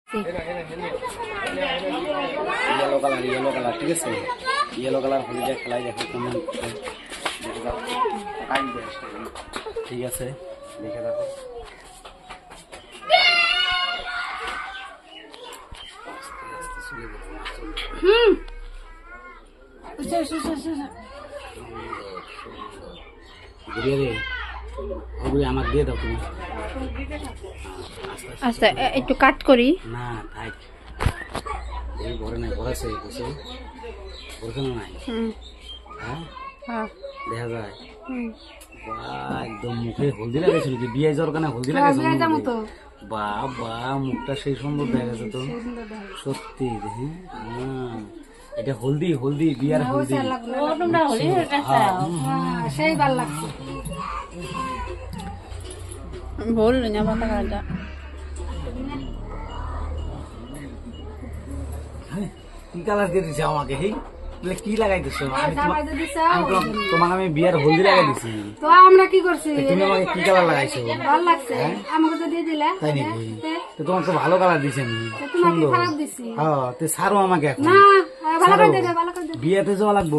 Yellow colour ठीक है yellow colour हलदिया खेलाई देखो केमन ठीक है देखे देखो ওগুলি আমাক দিয়ে দাও তুমি আচ্ছা একটু কাট করি না থাক এই ভরে নাই ভরাছে কিছু ভরছে না নাই হ্যাঁ হ্যাঁ দেখা যায় বাহ একদম মুখে হলদি লাগাইছিল কি বিয়ে যাওয়ার কারণে হলদি লাগাইছিল বাহ বাহ মুখটা সেই সুন্দর দেখা গেছে তো সত্যি হ্যাঁ এটা হলদি হলদি বিয়ার হলদি সেই ভালো লাগছে বল না বাতা কাটা কি কালার দিয়ে দিছে আমাকে হেই বলে কি লাগাই দিছো তোমাকে আমি বিয়ার হলদি লাগাই দিছি তো আমরা কি করছি তুমি আমাকে কি কালার লাগাইছো ভালো লাগছে আমাকে তো দিয়ে দিলা তাই নাকি তো তোমাকে তো ভালো কালার দিছি আমি তোমাকে খারাপ দিছি হ্যাঁ তো ছাড়ো আমাকে এখন না ভালো করে দে ভালো করে দে বিয়াতে যাওয়া লাগবে।